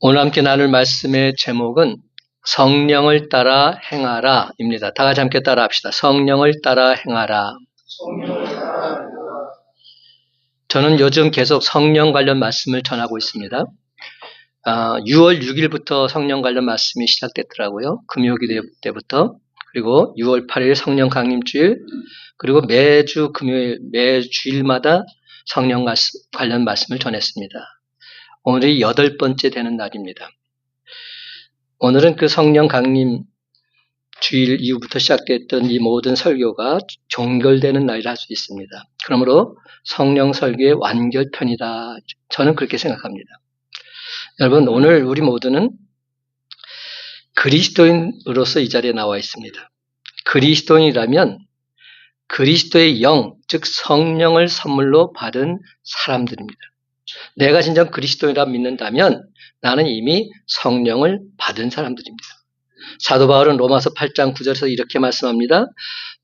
오늘 함께 나눌 말씀의 제목은 성령을 따라 행하라 입니다. 다 같이 함께 따라 합시다. 성령을 따라 행하라. 저는 요즘 계속 성령 관련 말씀을 전하고 있습니다. 6월 6일부터 성령 관련 말씀이 시작됐더라고요. 금요기도 때부터. 그리고 6월 8일 성령 강림주일, 그리고 매주 금요일, 매주일마다 성령 관련 말씀을 전했습니다. 오늘이 8번째 되는 날입니다. 오늘은 그 성령 강림 주일 이후부터 시작됐던 이 모든 설교가 종결되는 날이라 할 수 있습니다. 그러므로 성령 설교의 완결편이다. 저는 그렇게 생각합니다. 여러분, 오늘 우리 모두는 그리스도인으로서 이 자리에 나와 있습니다. 그리스도인이라면 그리스도의 영, 즉 성령을 선물로 받은 사람들입니다. 내가 진정 그리스도인이라 믿는다면 나는 이미 성령을 받은 사람들입니다. 사도 바울은 로마서 8장 9절에서 이렇게 말씀합니다.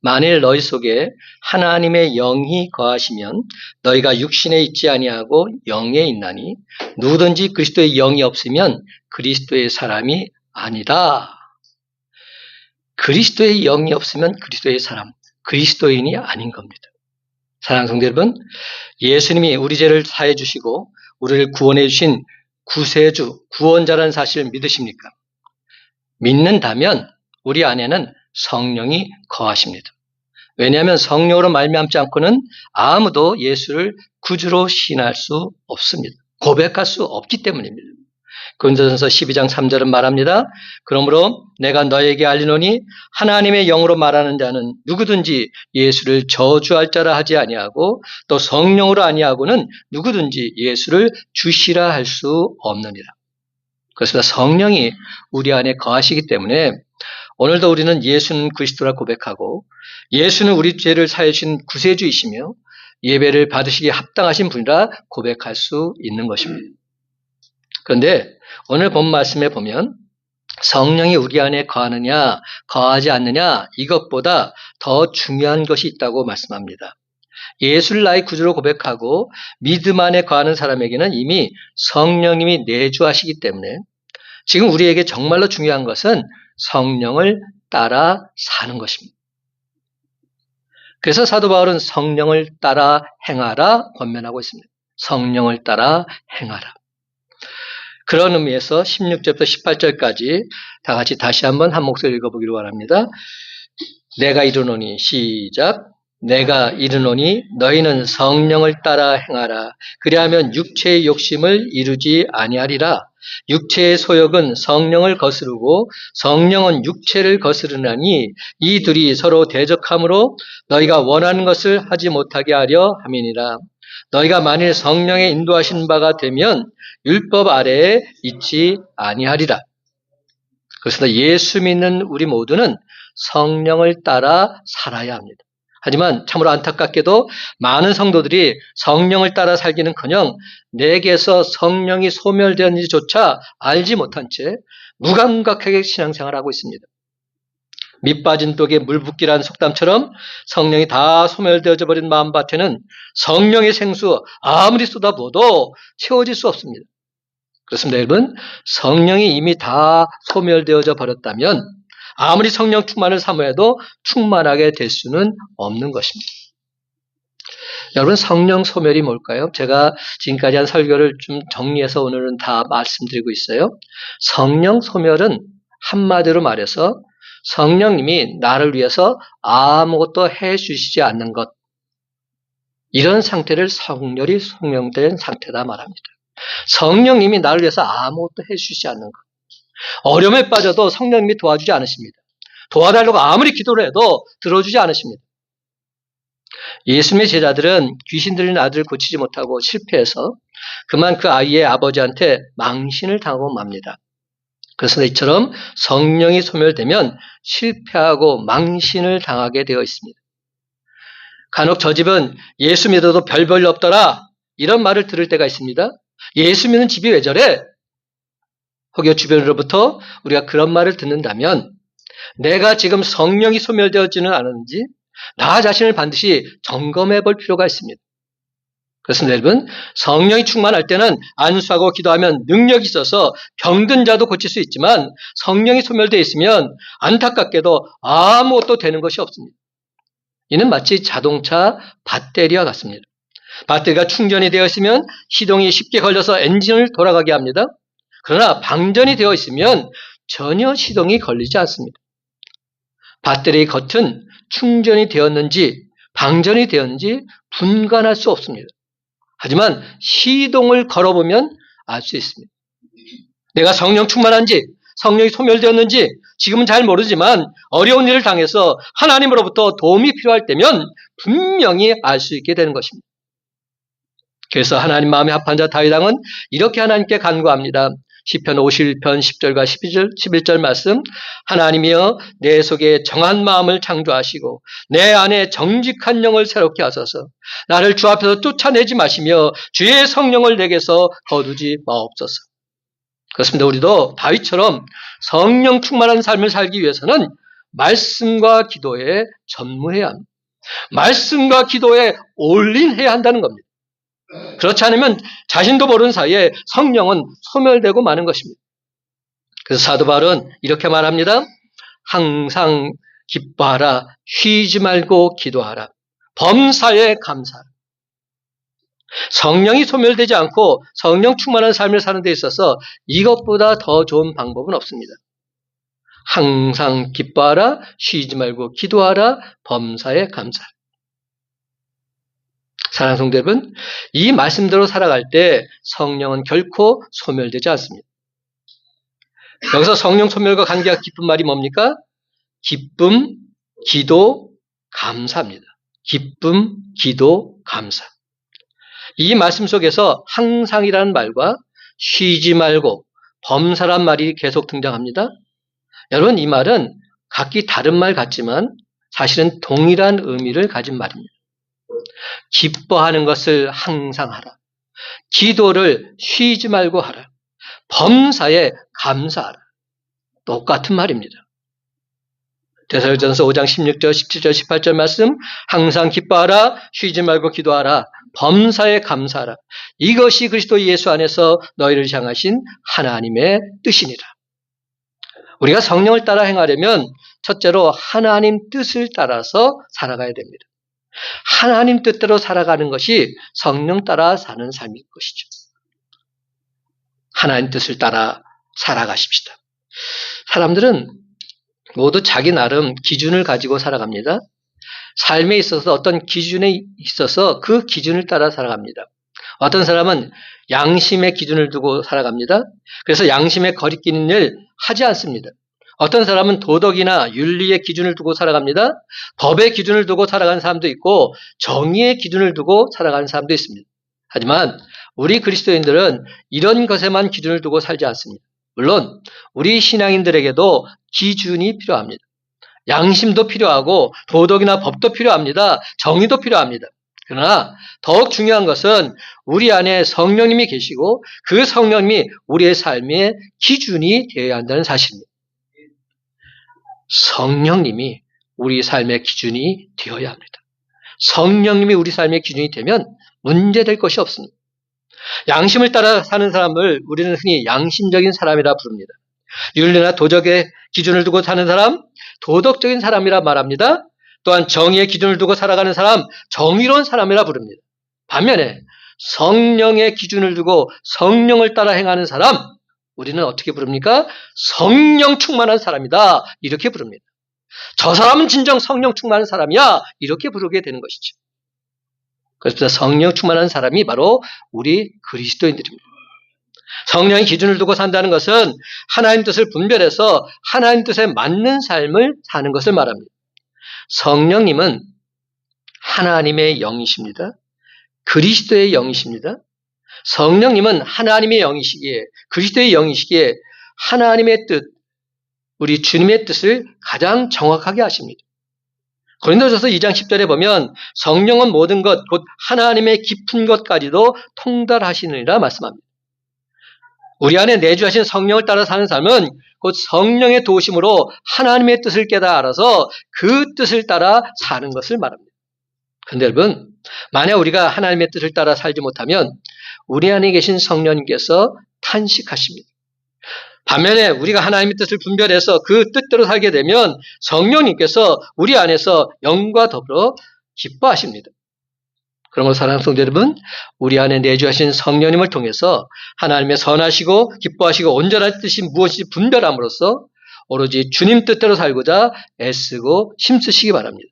만일 너희 속에 하나님의 영이 거하시면 너희가 육신에 있지 아니하고 영에 있나니 누구든지 그리스도의 영이 없으면 그리스도의 사람이 아니다. 그리스도의 영이 없으면 그리스도의 사람, 그리스도인이 아닌 겁니다. 사랑하는 성도 여러분, 예수님이 우리 죄를 사해 주시고 우리를 구원해 주신 구세주, 구원자라는 사실을 믿으십니까? 믿는다면 우리 안에는 성령이 거하십니다. 왜냐하면 성령으로 말미암지 않고는 아무도 예수를 구주로 시인할 수 없습니다. 고백할 수 없기 때문입니다. 고린도전서 12장 3절은 말합니다. 그러므로 내가 너에게 알리노니 하나님의 영으로 말하는 자는 누구든지 예수를 저주할 자라 하지 아니하고 또 성령으로 아니하고는 누구든지 예수를 주시라 할 수 없느니라. 그렇습니다. 성령이 우리 안에 거하시기 때문에 오늘도 우리는 예수는 그리스도라 고백하고 예수는 우리 죄를 사해 주신 구세주이시며 예배를 받으시기에 합당하신 분이라 고백할 수 있는 것입니다. 그런데 오늘 본 말씀에 보면 성령이 우리 안에 거하느냐 거하지 않느냐 이것보다 더 중요한 것이 있다고 말씀합니다. 예수를 나의 구주로 고백하고 믿음 안에 거하는 사람에게는 이미 성령님이 내주하시기 때문에 지금 우리에게 정말로 중요한 것은 성령을 따라 사는 것입니다. 그래서 사도 바울은 성령을 따라 행하라 권면하고 있습니다. 성령을 따라 행하라. 그런 의미에서 16절부터 18절까지 다 같이 다시 한번 한 목소리 읽어보기를 원합니다. 내가 이르노니 시작. 내가 이르노니 너희는 성령을 따라 행하라. 그리하면 육체의 욕심을 이루지 아니하리라. 육체의 소욕은 성령을 거스르고 성령은 육체를 거스르나니 이 둘이 서로 대적함으로 너희가 원하는 것을 하지 못하게 하려 함이니라. 너희가 만일 성령의 인도하신 바가 되면 율법 아래에 있지 아니하리라. 그래서 예수 믿는 우리 모두는 성령을 따라 살아야 합니다. 하지만 참으로 안타깝게도 많은 성도들이 성령을 따라 살기는커녕 내게서 성령이 소멸되었는지조차 알지 못한 채 무감각하게 신앙생활을 하고 있습니다. 밑 빠진 독에 물 붓기라는 속담처럼 성령이 다 소멸되어져 버린 마음밭에는 성령의 생수 아무리 쏟아부어도 채워질 수 없습니다. 그렇습니다, 여러분. 성령이 이미 다 소멸되어져 버렸다면 아무리 성령 충만을 사모해도 충만하게 될 수는 없는 것입니다. 여러분, 성령 소멸이 뭘까요? 제가 지금까지 한 설교를 좀 정리해서 오늘은 다 말씀드리고 있어요. 성령 소멸은 한마디로 말해서 성령님이 나를 위해서 아무것도 해주시지 않는 것, 이런 상태를 성령이 소멸된 상태다 말합니다. 성령님이 나를 위해서 아무것도 해주시지 않는 것. 어려움에 빠져도 성령님이 도와주지 않으십니다. 도와달라고 아무리 기도를 해도 들어주지 않으십니다. 예수님의 제자들은 귀신 들린 아들을 고치지 못하고 실패해서 그만 그 아이의 아버지한테 망신을 당하고 맙니다. 그래서 이처럼 성령이 소멸되면 실패하고 망신을 당하게 되어 있습니다. 간혹 저 집은 예수 믿어도 별 볼일 없더라, 이런 말을 들을 때가 있습니다. 예수 믿는 집이 왜 저래? 혹여 주변으로부터 우리가 그런 말을 듣는다면 내가 지금 성령이 소멸되어지는 않았는지 나 자신을 반드시 점검해 볼 필요가 있습니다. 그렇습니다, 여러분. 성령이 충만할 때는 안수하고 기도하면 능력이 있어서 병든 자도 고칠 수 있지만 성령이 소멸되어 있으면 안타깝게도 아무것도 되는 것이 없습니다. 이는 마치 자동차 배터리와 같습니다. 배터리가 충전이 되어 있으면 시동이 쉽게 걸려서 엔진을 돌아가게 합니다. 그러나 방전이 되어 있으면 전혀 시동이 걸리지 않습니다. 배터리의 겉은 충전이 되었는지 방전이 되었는지 분간할 수 없습니다. 하지만 시동을 걸어보면 알 수 있습니다. 내가 성령 충만한지 성령이 소멸되었는지 지금은 잘 모르지만 어려운 일을 당해서 하나님으로부터 도움이 필요할 때면 분명히 알 수 있게 되는 것입니다. 그래서 하나님 마음에 합한 자 다윗 왕은 이렇게 하나님께 간구합니다. 시편 51편 10절과 11절 말씀, 하나님이여 내 속에 정한 마음을 창조하시고 내 안에 정직한 영을 새롭게 하소서. 나를 주 앞에서 쫓아내지 마시며 주의 성령을 내게서 거두지 마옵소서. 그렇습니다. 우리도 다윗처럼 성령 충만한 삶을 살기 위해서는 말씀과 기도에 전무해야 합니다. 말씀과 기도에 올인해야 한다는 겁니다. 그렇지 않으면 자신도 모르는 사이에 성령은 소멸되고 마는 것입니다. 그래서 사도 바울은 이렇게 말합니다. 항상 기뻐하라, 쉬지 말고 기도하라, 범사에 감사하라. 성령이 소멸되지 않고 성령 충만한 삶을 사는 데 있어서 이것보다 더 좋은 방법은 없습니다. 항상 기뻐하라, 쉬지 말고 기도하라, 범사에 감사하라. 사랑하는 성도 여러분, 이 말씀대로 살아갈 때 성령은 결코 소멸되지 않습니다. 여기서 성령 소멸과 관계가 깊은 말이 뭡니까? 기쁨, 기도, 감사입니다. 기쁨, 기도, 감사. 이 말씀 속에서 항상이라는 말과 쉬지 말고 범사란 말이 계속 등장합니다. 여러분, 이 말은 각기 다른 말 같지만 사실은 동일한 의미를 가진 말입니다. 기뻐하는 것을 항상 하라. 기도를 쉬지 말고 하라. 범사에 감사하라. 똑같은 말입니다. 데살로니가전서 5장 16절, 17절, 18절 말씀, 항상 기뻐하라, 쉬지 말고 기도하라, 범사에 감사하라. 이것이 그리스도 예수 안에서 너희를 향하신 하나님의 뜻이니라. 우리가 성령을 따라 행하려면 첫째로 하나님 뜻을 따라서 살아가야 됩니다. 하나님 뜻대로 살아가는 것이 성령 따라 사는 삶일 것이죠. 하나님 뜻을 따라 살아가십시다. 사람들은 모두 자기 나름 기준을 가지고 살아갑니다. 삶에 있어서 어떤 기준에 있어서 그 기준을 따라 살아갑니다. 어떤 사람은 양심의 기준을 두고 살아갑니다. 그래서 양심에 거리끼는 일 하지 않습니다. 어떤 사람은 도덕이나 윤리의 기준을 두고 살아갑니다. 법의 기준을 두고 살아가는 사람도 있고 정의의 기준을 두고 살아가는 사람도 있습니다. 하지만 우리 그리스도인들은 이런 것에만 기준을 두고 살지 않습니다. 물론 우리 신앙인들에게도 기준이 필요합니다. 양심도 필요하고 도덕이나 법도 필요합니다. 정의도 필요합니다. 그러나 더욱 중요한 것은 우리 안에 성령님이 계시고 그 성령님이 우리의 삶의 기준이 되어야 한다는 사실입니다. 성령님이 우리 삶의 기준이 되어야 합니다. 성령님이 우리 삶의 기준이 되면 문제될 것이 없습니다. 양심을 따라 사는 사람을 우리는 흔히 양심적인 사람이라 부릅니다. 윤리나 도덕의 기준을 두고 사는 사람, 도덕적인 사람이라 말합니다. 또한 정의의 기준을 두고 살아가는 사람, 정의로운 사람이라 부릅니다. 반면에 성령의 기준을 두고 성령을 따라 행하는 사람, 우리는 어떻게 부릅니까? 성령 충만한 사람이다. 이렇게 부릅니다. 저 사람은 진정 성령 충만한 사람이야. 이렇게 부르게 되는 것이죠. 그래서 성령 충만한 사람이 바로 우리 그리스도인들입니다. 성령의 기준을 두고 산다는 것은 하나님 뜻을 분별해서 하나님 뜻에 맞는 삶을 사는 것을 말합니다. 성령님은 하나님의 영이십니다. 그리스도의 영이십니다. 성령님은 하나님의 영이시기에 그리스도의 영이시기에 하나님의 뜻, 우리 주님의 뜻을 가장 정확하게 하십니다. 고린도전서 2장 10절에 보면 성령은 모든 것, 곧 하나님의 깊은 것까지도 통달하시느니라 말씀합니다. 우리 안에 내주하신 성령을 따라 사는 삶은 곧 성령의 도우심으로 하나님의 뜻을 깨달아 알아서 그 뜻을 따라 사는 것을 말합니다. 그런데 여러분, 만약 우리가 하나님의 뜻을 따라 살지 못하면 우리 안에 계신 성령님께서 탄식하십니다. 반면에 우리가 하나님의 뜻을 분별해서 그 뜻대로 살게 되면 성령님께서 우리 안에서 영과 더불어 기뻐하십니다. 그러므로 사랑하는 성도 여러분, 우리 안에 내주하신 성령님을 통해서 하나님의 선하시고 기뻐하시고 온전한 뜻이 무엇인지 분별함으로써 오로지 주님 뜻대로 살고자 애쓰고 힘쓰시기 바랍니다.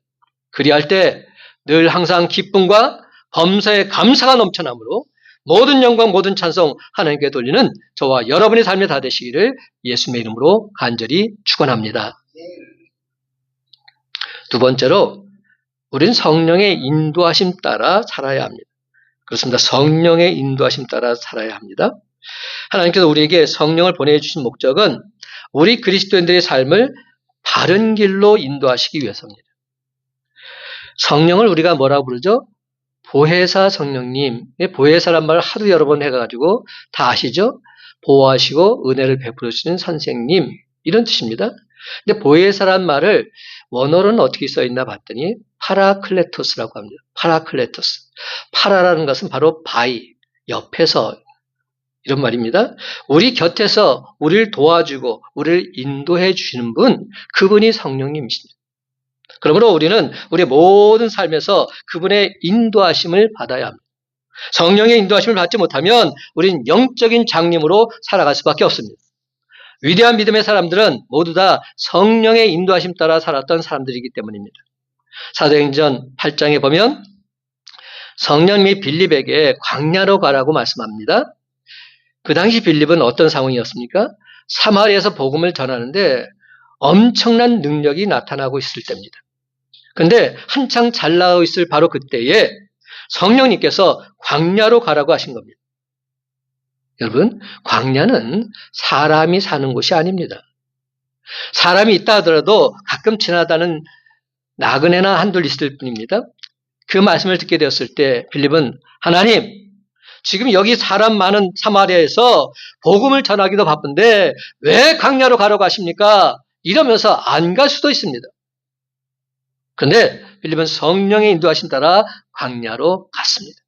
그리할 때 늘 항상 기쁨과 범사에 감사가 넘쳐나므로 모든 영광 모든 찬송 하나님께 돌리는 저와 여러분의 삶이 다 되시기를 예수님의 이름으로 간절히 축원합니다. 두 번째로 우리는 성령의 인도하심 따라 살아야 합니다. 그렇습니다. 성령의 인도하심 따라 살아야 합니다. 하나님께서 우리에게 성령을 보내주신 목적은 우리 그리스도인들의 삶을 바른 길로 인도하시기 위해서입니다. 성령을 우리가 뭐라고 부르죠? 보혜사 성령님. 보혜사란 말을 하도 여러 번 해가지고 다 아시죠? 보호하시고 은혜를 베풀어 주시는 선생님, 이런 뜻입니다. 근데 보혜사란 말을 원어로는 어떻게 써 있나 봤더니 파라클레토스라고 합니다. 파라클레토스. 파라라는 것은 바로 바이, 옆에서, 이런 말입니다. 우리 곁에서 우리를 도와주고 우리를 인도해 주시는 분, 그분이 성령님이십니다. 그러므로 우리는 우리의 모든 삶에서 그분의 인도하심을 받아야 합니다. 성령의 인도하심을 받지 못하면 우리는 영적인 장님으로 살아갈 수밖에 없습니다. 위대한 믿음의 사람들은 모두 다 성령의 인도하심 따라 살았던 사람들이기 때문입니다. 사도행전 8장에 보면 성령님이 빌립에게 광야로 가라고 말씀합니다. 그 당시 빌립은 어떤 상황이었습니까? 사마리아에서 복음을 전하는데 엄청난 능력이 나타나고 있을 때입니다. 그런데 한창 잘 나가고 있을 바로 그때에 성령님께서 광야로 가라고 하신 겁니다. 여러분, 광야는 사람이 사는 곳이 아닙니다. 사람이 있다 하더라도 가끔 지나다는 나그네나 한둘 있을 뿐입니다. 그 말씀을 듣게 되었을 때 빌립은 하나님, 지금 여기 사람 많은 사마리아에서 복음을 전하기도 바쁜데 왜 광야로 가라고 하십니까? 이러면서 안 갈 수도 있습니다. 그런데 빌립은 성령의 인도하심 따라 광야로 갔습니다.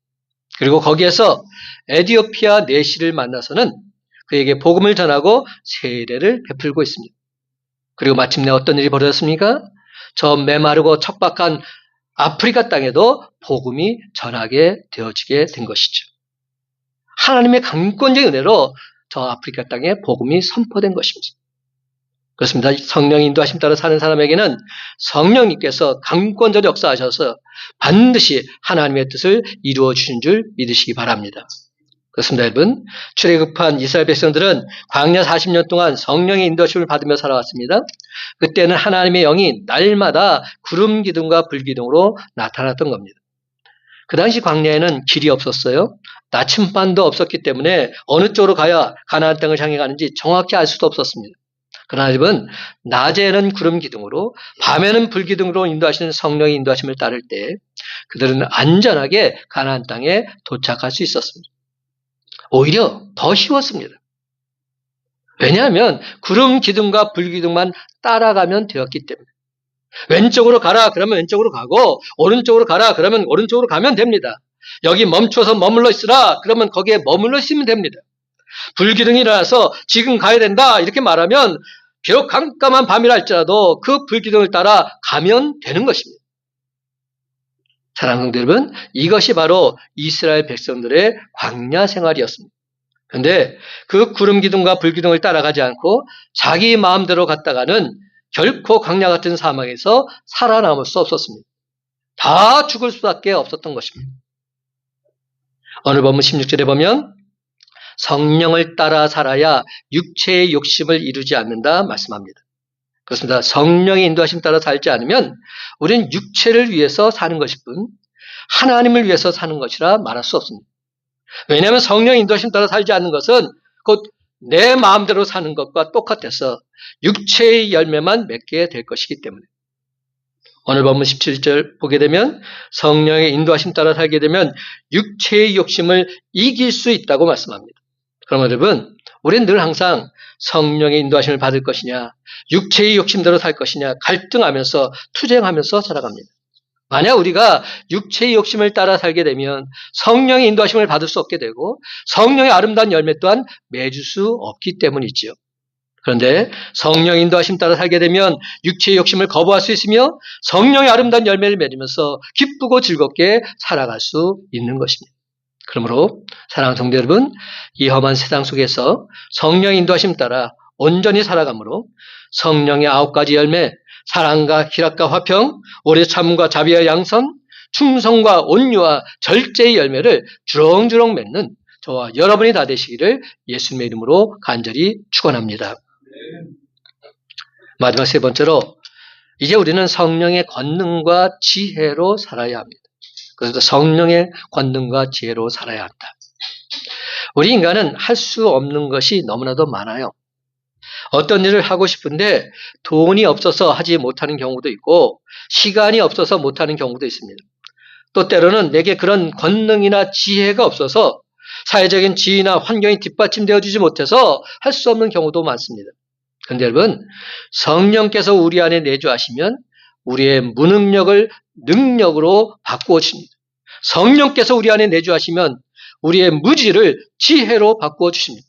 그리고 거기에서 에디오피아 내시를 만나서는 그에게 복음을 전하고 세례를 베풀고 있습니다. 그리고 마침내 어떤 일이 벌어졌습니까? 저 메마르고 척박한 아프리카 땅에도 복음이 전하게 되어지게 된 것이죠. 하나님의 강권적인 은혜로 저 아프리카 땅에 복음이 선포된 것입니다. 그렇습니다. 성령의 인도하심 따라 사는 사람에게는 성령님께서 강권적으로 역사하셔서 반드시 하나님의 뜻을 이루어 주신 줄 믿으시기 바랍니다. 그렇습니다, 여러분. 출애굽한 이스라엘 백성들은 광야 40년 동안 성령의 인도하심을 받으며 살아왔습니다. 그때는 하나님의 영이 날마다 구름 기둥과 불 기둥으로 나타났던 겁니다. 그 당시 광야에는 길이 없었어요. 나침반도 없었기 때문에 어느 쪽으로 가야 가나안 땅을 향해 가는지 정확히 알 수도 없었습니다. 그러나 하나님은 낮에는 구름 기둥으로 밤에는 불 기둥으로 인도하시는 성령의 인도하심을 따를 때 그들은 안전하게 가나안 땅에 도착할 수 있었습니다. 오히려 더 쉬웠습니다. 왜냐하면 구름 기둥과 불 기둥만 따라가면 되었기 때문에. 왼쪽으로 가라 그러면 왼쪽으로 가고 오른쪽으로 가라 그러면 오른쪽으로 가면 됩니다. 여기 멈춰서 머물러 있으라 그러면 거기에 머물러 있으면 됩니다. 불기둥이 일어나서 지금 가야 된다 이렇게 말하면 비록 깜깜한 밤이라 할지라도 그 불기둥을 따라 가면 되는 것입니다. 사랑하는 성도 여러분, 이것이 바로 이스라엘 백성들의 광야 생활이었습니다. 그런데 그 구름 기둥과 불 기둥을 따라가지 않고 자기 마음대로 갔다가는 결코 광야 같은 사막에서 살아남을 수 없었습니다. 다 죽을 수밖에 없었던 것입니다. 오늘 본문 16절에 보면 성령을 따라 살아야 육체의 욕심을 이루지 않는다 말씀합니다. 그렇습니다. 성령의 인도하심 따라 살지 않으면 우리는 육체를 위해서 사는 것일 뿐 하나님을 위해서 사는 것이라 말할 수 없습니다. 왜냐하면 성령의 인도하심 따라 살지 않는 것은 곧 내 마음대로 사는 것과 똑같아서 육체의 열매만 맺게 될 것이기 때문에 오늘 본문 17절 보게 되면 성령의 인도하심 따라 살게 되면 육체의 욕심을 이길 수 있다고 말씀합니다. 그러면 여러분, 우리는 늘 항상 성령의 인도하심을 받을 것이냐 육체의 욕심대로 살 것이냐 갈등하면서 투쟁하면서 살아갑니다. 만약 우리가 육체의 욕심을 따라 살게 되면 성령의 인도하심을 받을 수 없게 되고 성령의 아름다운 열매 또한 맺을 수 없기 때문이지요. 그런데 성령의 인도하심 따라 살게 되면 육체의 욕심을 거부할 수 있으며 성령의 아름다운 열매를 맺으면서 기쁘고 즐겁게 살아갈 수 있는 것입니다. 그러므로 사랑하는 성도 여러분, 이 험한 세상 속에서 성령의 인도하심 따라 온전히 살아가므로 성령의 9가지 열매, 사랑과 희락과 화평, 오래 참음과 자비와 양선, 충성과 온유와 절제의 열매를 주렁주렁 맺는 저와 여러분이 다 되시기를 예수님의 이름으로 간절히 축원합니다. 마지막 세 번째로 이제 우리는 성령의 권능과 지혜로 살아야 합니다. 그래서 성령의 권능과 지혜로 살아야 한다. 우리 인간은 할 수 없는 것이 너무나도 많아요. 어떤 일을 하고 싶은데 돈이 없어서 하지 못하는 경우도 있고 시간이 없어서 못하는 경우도 있습니다. 또 때로는 내게 그런 권능이나 지혜가 없어서 사회적인 지위나 환경이 뒷받침되어 주지 못해서 할 수 없는 경우도 많습니다. 그런데 여러분, 성령께서 우리 안에 내주하시면 우리의 무능력을 능력으로 바꾸어 주십니다. 성령께서 우리 안에 내주하시면 우리의 무지를 지혜로 바꾸어 주십니다.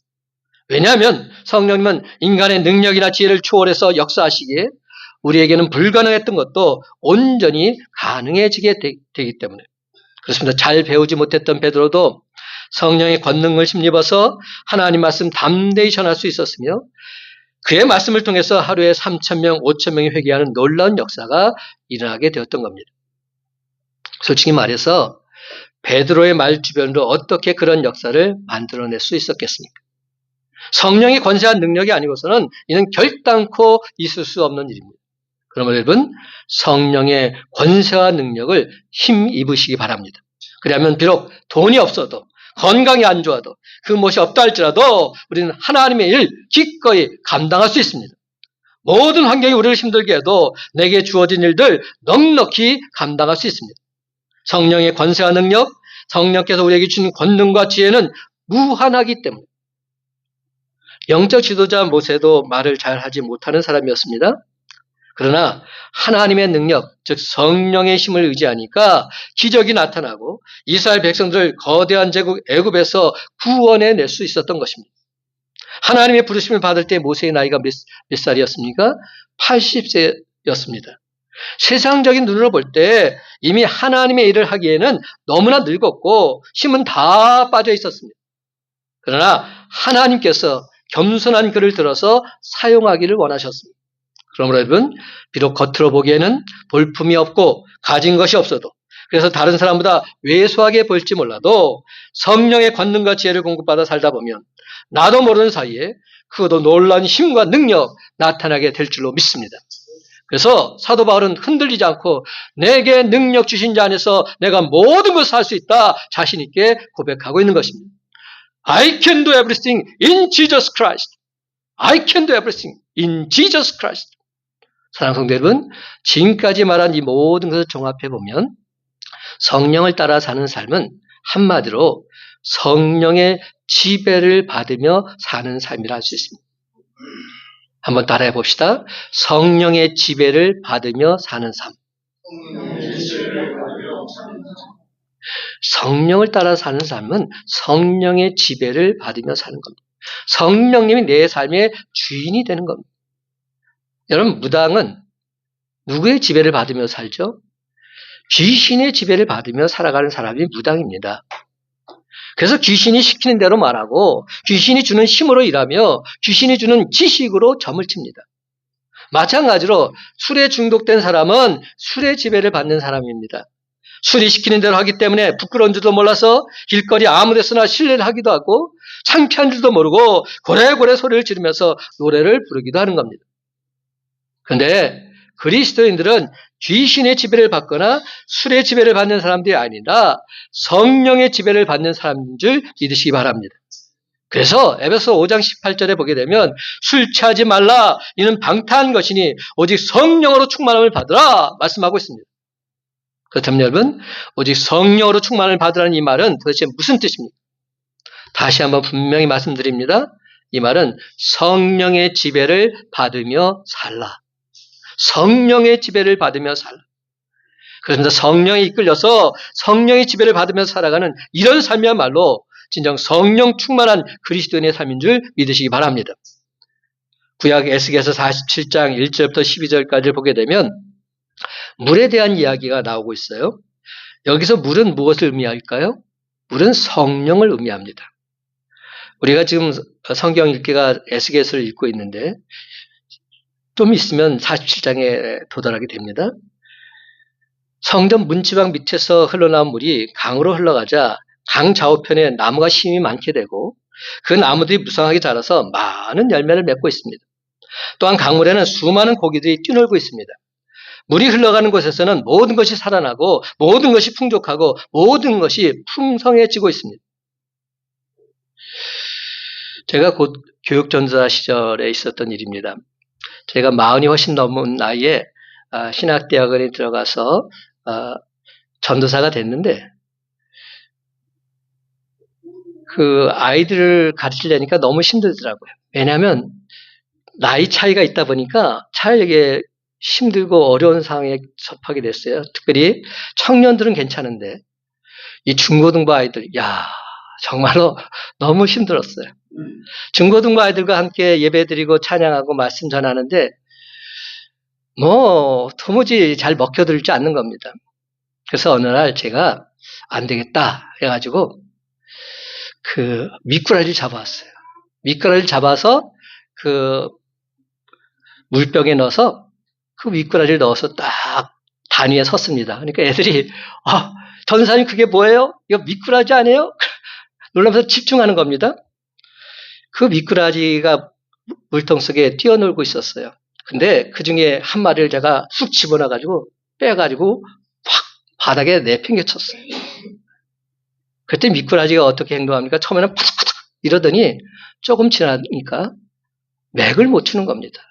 왜냐하면 성령님은 인간의 능력이나 지혜를 초월해서 역사하시기에 우리에게는 불가능했던 것도 온전히 가능해지게 되기 때문에 그렇습니다. 잘 배우지 못했던 베드로도 성령의 권능을 힘입어서 하나님 말씀 담대히 전할 수 있었으며 그의 말씀을 통해서 하루에 3,000명, 5,000명이 회개하는 놀라운 역사가 일어나게 되었던 겁니다. 솔직히 말해서 베드로의 말 주변으로 어떻게 그런 역사를 만들어낼 수 있었겠습니까? 성령의 권세한 능력이 아니고서는 이는 결단코 있을 수 없는 일입니다. 그러면 여러분, 성령의 권세와 능력을 힘입으시기 바랍니다. 그러면 비록 돈이 없어도 건강이 안 좋아도 그 무엇이 없다 할지라도 우리는 하나님의 일 기꺼이 감당할 수 있습니다. 모든 환경이 우리를 힘들게 해도 내게 주어진 일들 넉넉히 감당할 수 있습니다. 성령의 권세와 능력, 성령께서 우리에게 주는 권능과 지혜는 무한하기 때문에 영적 지도자 모세도 말을 잘 하지 못하는 사람이었습니다. 그러나 하나님의 능력, 즉 성령의 힘을 의지하니까 기적이 나타나고 이스라엘 백성들을 거대한 제국 애굽에서 구원해낼 수 있었던 것입니다. 하나님의 부르심을 받을 때 모세의 나이가 몇 살이었습니까? 80세였습니다. 세상적인 눈으로 볼 때 이미 하나님의 일을 하기에는 너무나 늙었고 힘은 다 빠져 있었습니다. 그러나 하나님께서 겸손한 그를 들어서 사용하기를 원하셨습니다. 그러므로 여러분, 비록 겉으로 보기에는 볼품이 없고 가진 것이 없어도 그래서 다른 사람보다 왜소하게 보일지 몰라도 성령의 권능과 지혜를 공급받아 살다 보면 나도 모르는 사이에 그것도 놀라운 힘과 능력 나타나게 될 줄로 믿습니다. 그래서 사도 바울은 흔들리지 않고 내게 능력 주신 자 안에서 내가 모든 것을 할 수 있다 자신 있게 고백하고 있는 것입니다. I can do everything in Jesus Christ. I can do everything in Jesus Christ. 사랑하는 성도 여러분, 지금까지 말한 이 모든 것을 종합해보면 성령을 따라 사는 삶은 한마디로 성령의 지배를 받으며 사는 삶이라 할 수 있습니다. 한번 따라해 봅시다. 성령의 지배를 받으며 사는 삶. 성령을 따라 사는 삶은 성령의 지배를 받으며 사는 겁니다. 성령님이 내 삶의 주인이 되는 겁니다. 여러분, 무당은 누구의 지배를 받으며 살죠? 귀신의 지배를 받으며 살아가는 사람이 무당입니다. 그래서 귀신이 시키는 대로 말하고 귀신이 주는 힘으로 일하며 귀신이 주는 지식으로 점을 칩니다. 마찬가지로 술에 중독된 사람은 술의 지배를 받는 사람입니다. 술이 시키는 대로 하기 때문에 부끄러운 줄도 몰라서 길거리 아무 데서나 실례를 하기도 하고 창피한 줄도 모르고 고래고래 소리를 지르면서 노래를 부르기도 하는 겁니다. 그런데 그리스도인들은 귀신의 지배를 받거나 술의 지배를 받는 사람들이 아니라 성령의 지배를 받는 사람인 줄 믿으시기 바랍니다. 그래서 에베소 5장 18절에 보게 되면 술 취하지 말라 이는 방탕한 것이니 오직 성령으로 충만함을 받으라 말씀하고 있습니다. 그렇다면 여러분, 오직 성령으로 충만을 받으라는 이 말은 도대체 무슨 뜻입니까? 다시 한번 분명히 말씀드립니다. 이 말은 성령의 지배를 받으며 살라. 성령의 지배를 받으며 살라. 그래서 성령에 이끌려서 성령의 지배를 받으면서 살아가는 이런 삶이야말로 진정 성령 충만한 그리스도인의 삶인 줄 믿으시기 바랍니다. 구약 에스겔서 47장 1절부터 12절까지를 보게 되면 물에 대한 이야기가 나오고 있어요. 여기서 물은 무엇을 의미할까요? 물은 성령을 의미합니다. 우리가 지금 성경 읽기가 에스겔서를 읽고 있는데 좀 있으면 47장에 도달하게 됩니다. 성전 문지방 밑에서 흘러나온 물이 강으로 흘러가자 강 좌우편에 나무가 심이 많게 되고 그 나무들이 무성하게 자라서 많은 열매를 맺고 있습니다. 또한 강물에는 수많은 고기들이 뛰놀고 있습니다. 물이 흘러가는 곳에서는 모든 것이 살아나고 모든 것이 풍족하고 모든 것이 풍성해지고 있습니다. 제가 곧 교육전도사 시절에 있었던 일입니다. 제가 40이 훨씬 넘은 나이에 신학대학원에 들어가서 전도사가 됐는데 그 아이들을 가르치려니까 너무 힘들더라고요. 왜냐하면 나이 차이가 있다 보니까 차이게 힘들고 어려운 상황에 접하게 됐어요. 특별히 청년들은 괜찮은데 이 중고등부 아이들, 정말로 너무 힘들었어요. 중고등부 아이들과 함께 예배드리고 찬양하고 말씀 전하는데 도무지 잘 먹혀들지 않는 겁니다. 그래서 어느 날 제가 안 되겠다 해가지고 그 미꾸라지를 잡아왔어요. 미꾸라지를 잡아서 그 물병에 넣어서 그 미꾸라지를 넣어서 딱 단위에 섰습니다. 그러니까 애들이 전사님 그게 뭐예요? 이거 미꾸라지 아니에요? 놀라면서 집중하는 겁니다. 그 미꾸라지가 물통 속에 뛰어놀고 있었어요. 근데 그 중에 한 마리를 제가 쑥 집어넣어가지고 빼가지고 확 바닥에 내팽개쳤어요. 그때 미꾸라지가 어떻게 행동합니까? 처음에는 파닥파닥 이러더니 조금 지나니까 맥을 못 추는 겁니다.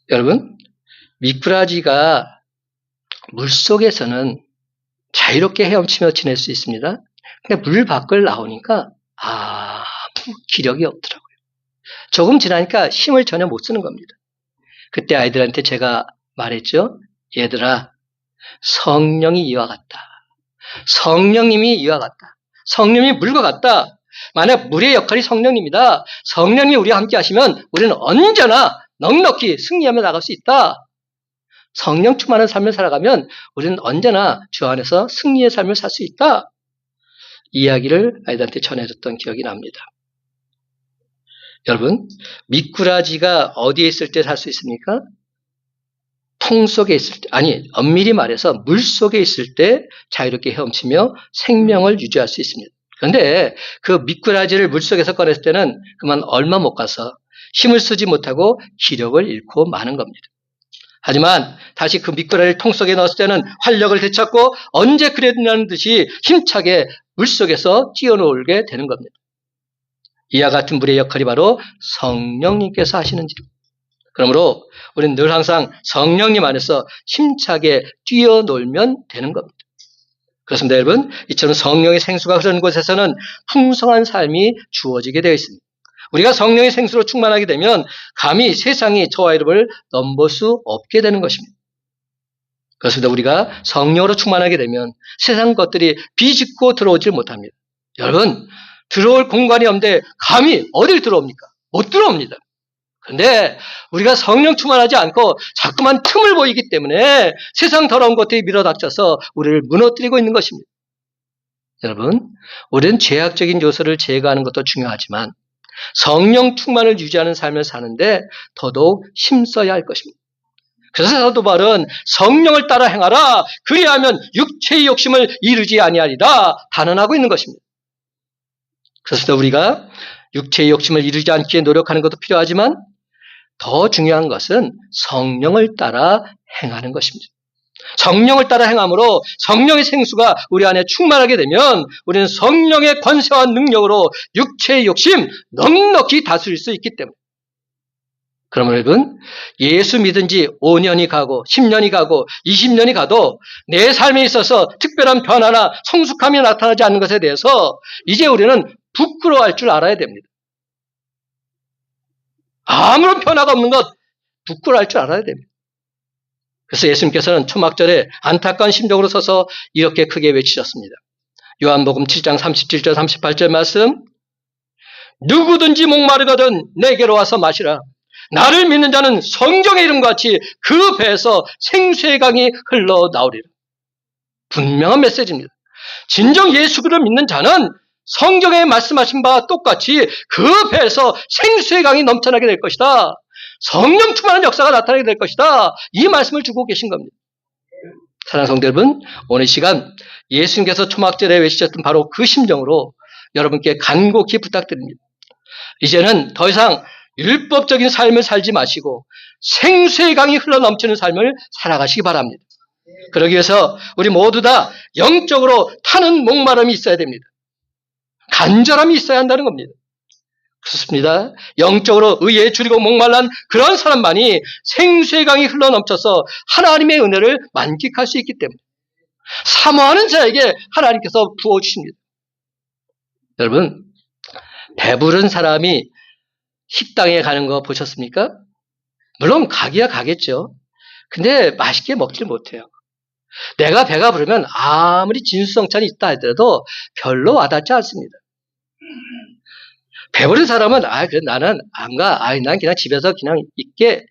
여러분, 미꾸라지가 물속에서는 자유롭게 헤엄치며 지낼 수 있습니다. 근데 물 밖을 나오니까 아무 기력이 없더라고요. 조금 지나니까 힘을 전혀 못 쓰는 겁니다. 그때 아이들한테 제가 말했죠. 얘들아, 성령이 이와 같다. 성령님이 이와 같다. 성령님이 물과 같다. 만약 물의 역할이 성령님이다. 성령님이 우리와 함께 하시면 우리는 언제나 넉넉히 승리하며 나갈 수 있다. 성령 충만한 삶을 살아가면 우리는 언제나 주 안에서 승리의 삶을 살 수 있다. 이 이야기를 아이들한테 전해줬던 기억이 납니다. 여러분, 미꾸라지가 어디에 있을 때 살 수 있습니까? 통 속에 있을 때, 엄밀히 말해서 물 속에 있을 때 자유롭게 헤엄치며 생명을 유지할 수 있습니다. 그런데 그 미꾸라지를 물 속에서 꺼냈을 때는 그만 얼마 못 가서 힘을 쓰지 못하고 기력을 잃고 마는 겁니다. 하지만 다시 그 미꾸라지를 통 속에 넣었을 때는 활력을 되찾고 언제 그랬냐는 듯이 힘차게 물속에서 뛰어놀게 되는 겁니다. 이와 같은 물의 역할이 바로 성령님께서 하시는지. 그러므로 우리는 늘 항상 성령님 안에서 힘차게 뛰어놀면 되는 겁니다. 그렇습니다, 여러분. 이처럼 성령의 생수가 흐르는 곳에서는 풍성한 삶이 주어지게 되어 있습니다. 우리가 성령의 생수로 충만하게 되면 감히 세상이 저와 여러분을 넘볼 수 없게 되는 것입니다. 그렇습니다. 우리가 성령으로 충만하게 되면 세상 것들이 비집고 들어오질 못합니다. 여러분, 들어올 공간이 없는데 감히 어딜 들어옵니까? 못 들어옵니다. 그런데 우리가 성령 충만하지 않고 자꾸만 틈을 보이기 때문에 세상 더러운 것들이 밀어닥쳐서 우리를 무너뜨리고 있는 것입니다. 여러분, 우리는 죄악적인 요소를 제거하는 것도 중요하지만 성령 충만을 유지하는 삶을 사는데 더더욱 힘써야 할 것입니다. 그래서 사도 바울은 성령을 따라 행하라. 그리하면 육체의 욕심을 이루지 아니하리라 단언하고 있는 것입니다. 그래서 우리가 육체의 욕심을 이루지 않기에 노력하는 것도 필요하지만 더 중요한 것은 성령을 따라 행하는 것입니다. 성령을 따라 행함으로 성령의 생수가 우리 안에 충만하게 되면 우리는 성령의 권세와 능력으로 육체의 욕심 넉넉히 다스릴 수 있기 때문에. 그러면 여러분, 예수 믿은 지 5년이 가고 10년이 가고 20년이 가도 내 삶에 있어서 특별한 변화나 성숙함이 나타나지 않는 것에 대해서 이제 우리는 부끄러워할 줄 알아야 됩니다. 아무런 변화가 없는 것, 부끄러워할 줄 알아야 됩니다. 그래서 예수님께서는 초막절에 안타까운 심정으로 서서 이렇게 크게 외치셨습니다. 요한복음 7장 37절 38절 말씀, 누구든지 목마르거든 내게로 와서 마시라. 나를 믿는 자는 성경의 이름과 같이 그 배에서 생수의 강이 흘러나오리라. 분명한 메시지입니다. 진정 예수 그리스도를 믿는 자는 성경에 말씀하신 바와 똑같이 그 배에서 생수의 강이 넘쳐나게 될 것이다. 성령 충만한 역사가 나타나게 될 것이다. 이 말씀을 주고 계신 겁니다. 사랑하는 성도 여러분, 오늘 이 시간 예수님께서 초막절에 외치셨던 바로 그 심정으로 여러분께 간곡히 부탁드립니다. 이제는 더 이상 율법적인 삶을 살지 마시고 생수의 강이 흘러넘치는 삶을 살아가시기 바랍니다. 그러기 위해서 우리 모두 다 영적으로 타는 목마름이 있어야 됩니다. 간절함이 있어야 한다는 겁니다. 그렇습니다. 영적으로 의에 줄이고 목말란 그런 사람만이 생수의 강이 흘러넘쳐서 하나님의 은혜를 만끽할 수 있기 때문에 사모하는 자에게 하나님께서 부어주십니다. 여러분, 배부른 사람이 식당에 가는 거 보셨습니까? 물론 가기야 가겠죠. 근데 맛있게 먹질 못해요. 내가 배가 부르면 아무리 진수성찬이 있다 하더라도 별로 와닿지 않습니다. 배부른 사람은 그래 나는 안 가. 난 그냥 집에서 그냥 있게.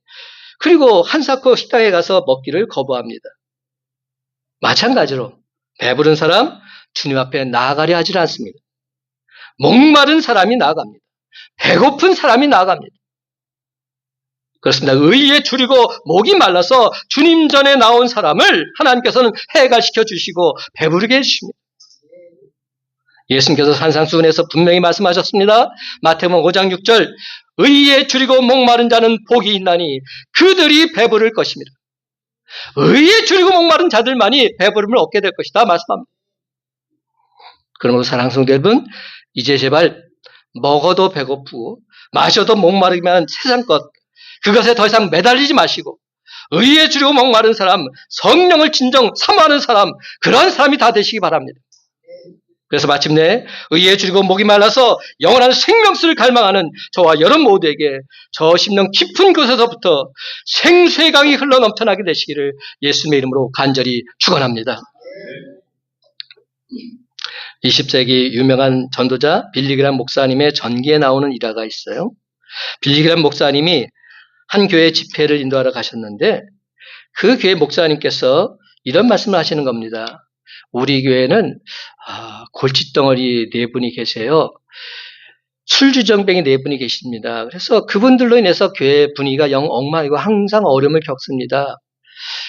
그리고 한사코 식당에 가서 먹기를 거부합니다. 마찬가지로 배부른 사람 주님 앞에 나아가려 하질 않습니다. 목마른 사람이 나아갑니다. 배고픈 사람이 나아갑니다. 그렇습니다. 의에 줄이고 목이 말라서 주님 전에 나온 사람을 하나님께서는 해갈시켜 주시고 배부르게 해주십니다. 예수님께서 산상수훈에서 분명히 말씀하셨습니다. 마태복음 5장 6절, 의에 줄이고 목마른 자는 복이 있나니 그들이 배부를 것입니다. 의에 줄이고 목마른 자들만이 배부름을 얻게 될 것이다 말씀합니다. 그러므로 사랑하는 성도 여러분, 이제 제발 먹어도 배고프고 마셔도 목마르기만 세상 것, 그것에 더 이상 매달리지 마시고 의에 줄이고 목마른 사람, 성령을 진정 사모하는 사람, 그런 사람이 다 되시기 바랍니다. 그래서 마침내 의에 줄이고 목이 말라서 영원한 생명수를 갈망하는 저와 여러분 모두에게 저 심령 깊은 곳에서부터 생수의 강이 흘러넘쳐나게 되시기를 예수님의 이름으로 간절히 축원합니다. 20세기 유명한 전도자 빌리그람 목사님의 전기에 나오는 일화가 있어요. 빌리그람 목사님이 한 교회 집회를 인도하러 가셨는데 그 교회 목사님께서 이런 말씀을 하시는 겁니다. 우리 교회는 골칫덩어리 4분이 계세요. 술주정뱅이 4분이 계십니다. 그래서 그분들로 인해서 교회 분위기가 영 엉망이고 항상 어려움을 겪습니다.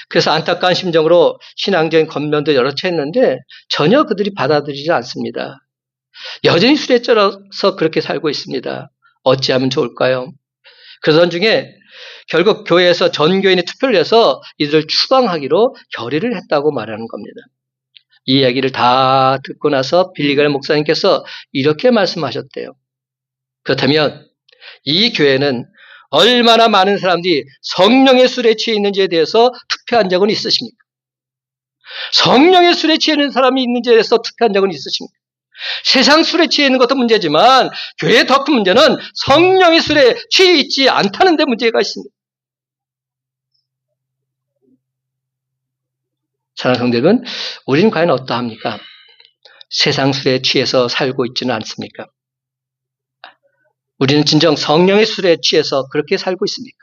그래서 안타까운 심정으로 신앙적인 권면도 여러 채 했는데 전혀 그들이 받아들이지 않습니다. 여전히 술에 쩔어서 그렇게 살고 있습니다. 어찌하면 좋을까요? 그러던 중에 결국 교회에서 전 교인이 투표를 해서 이들을 추방하기로 결의를 했다고 말하는 겁니다. 이 이야기를 다 듣고 나서 빌리그람 목사님께서 이렇게 말씀하셨대요. 그렇다면 이 교회는 얼마나 많은 사람들이 성령의 술에 취해 있는지에 대해서 투표한 적은 있으십니까? 성령의 술에 취해 있는 사람이 있는지에 대해서 투표한 적은 있으십니까? 세상 술에 취해 있는 것도 문제지만 교회의 더 큰 문제는 성령의 술에 취해 있지 않다는 데 문제가 있습니다. 사랑하는 성도 여러분, 우리는 과연 어떠합니까? 세상 술에 취해서 살고 있지는 않습니까? 우리는 진정 성령의 술에 취해서 그렇게 살고 있습니까?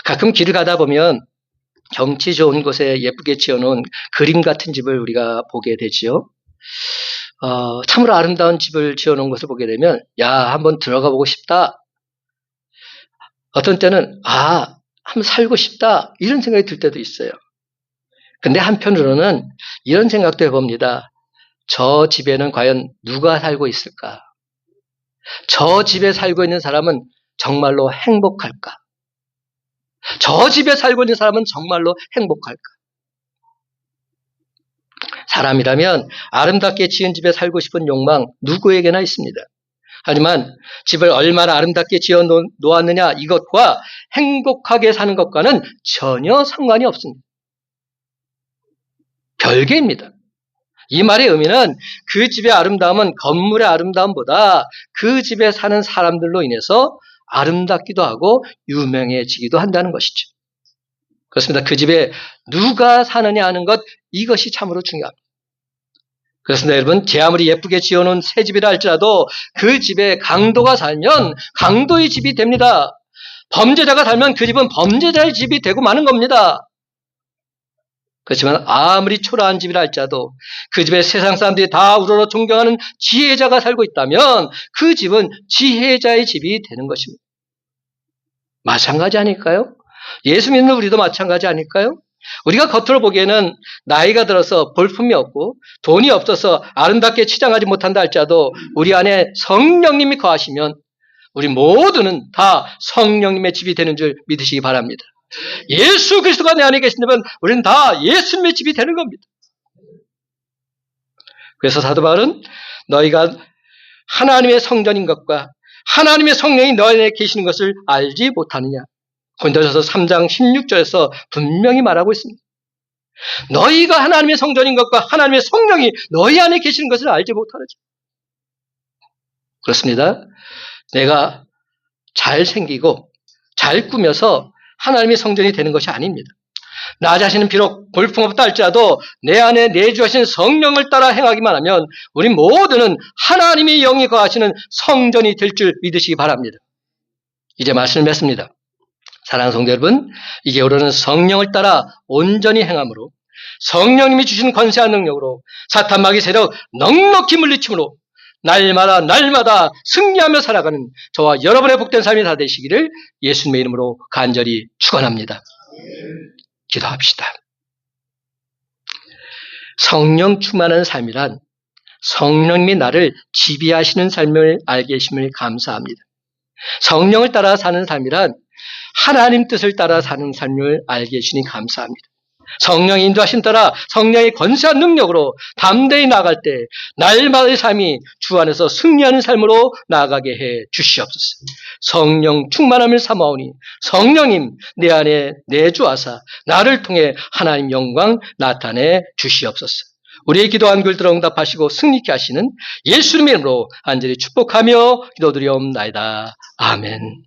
가끔 길을 가다 보면 경치 좋은 곳에 예쁘게 지어놓은 그림 같은 집을 우리가 보게 되지요. 참으로 아름다운 집을 지어놓은 것을 보게 되면 한번 들어가 보고 싶다. 어떤 때는 한번 살고 싶다. 이런 생각이 들 때도 있어요. 근데 한편으로는 이런 생각도 해봅니다. 저 집에는 과연 누가 살고 있을까? 저 집에 살고 있는 사람은 정말로 행복할까? 저 집에 살고 있는 사람은 정말로 행복할까? 사람이라면 아름답게 지은 집에 살고 싶은 욕망 누구에게나 있습니다. 하지만 집을 얼마나 아름답게 지어 놓았느냐 이것과 행복하게 사는 것과는 전혀 상관이 없습니다. 별개입니다. 이 말의 의미는 그 집의 아름다움은 건물의 아름다움보다 그 집에 사는 사람들로 인해서 아름답기도 하고 유명해지기도 한다는 것이죠. 그렇습니다. 그 집에 누가 사느냐 하는 것, 이것이 참으로 중요합니다. 그렇습니다. 여러분, 제 아무리 예쁘게 지어놓은 새 집이라 할지라도 그 집에 강도가 살면 강도의 집이 됩니다. 범죄자가 살면 그 집은 범죄자의 집이 되고 마는 겁니다. 그렇지만 아무리 초라한 집이라 할지라도 그 집에 세상 사람들이 다 우러러 존경하는 지혜자가 살고 있다면 그 집은 지혜자의 집이 되는 것입니다. 마찬가지 아닐까요? 예수 믿는 우리도 마찬가지 아닐까요? 우리가 겉으로 보기에는 나이가 들어서 볼품이 없고 돈이 없어서 아름답게 치장하지 못한다 할지라도 우리 안에 성령님이 거하시면 우리 모두는 다 성령님의 집이 되는 줄 믿으시기 바랍니다. 예수 그리스도가 내 안에 계신다면 우리는 다 예수님의 집이 되는 겁니다. 그래서 사도 바울은 너희가 하나님의 성전인 것과 하나님의 성령이 너 안에 계시는 것을 알지 못하느냐. 고린도전서 3장 16절에서 분명히 말하고 있습니다. 너희가 하나님의 성전인 것과 하나님의 성령이 너희 안에 계시는 것을 알지 못하느냐. 그렇습니다. 내가 잘생기고 잘 꾸며서 하나님의 성전이 되는 것이 아닙니다. 나 자신은 비록 볼품없다 할지라도 내 안에 내주하신 성령을 따라 행하기만 하면 우리 모두는 하나님의 영이 거하시는 성전이 될 줄 믿으시기 바랍니다. 이제 말씀을 맺습니다. 사랑하는 성도 여러분, 이 겨울에는 성령을 따라 온전히 행함으로 성령님이 주신 권세한 능력으로 사탄 마귀 세력 넉넉히 물리침으로 날마다 승리하며 살아가는 저와 여러분의 복된 삶이 다 되시기를 예수님의 이름으로 간절히 축원합니다. 기도합시다. 성령 충만한 삶이란 성령님이 나를 지배하시는 삶을 알게 하심을 감사합니다. 성령을 따라 사는 삶이란 하나님 뜻을 따라 사는 삶을 알게 해주시니 감사합니다. 성령의 인도하심 따라 성령의 권세한 능력으로 담대히 나아갈 때 날마다의 삶이 주 안에서 승리하는 삶으로 나아가게 해 주시옵소서. 성령 충만함을 삼아오니 성령님 내 안에 내주하사 나를 통해 하나님 영광 나타내 주시옵소서. 우리의 기도 한글 들어 응답하시고 승리케 하시는 예수님의 이름으로 간절히 축복하며 기도드리옵나이다. 아멘.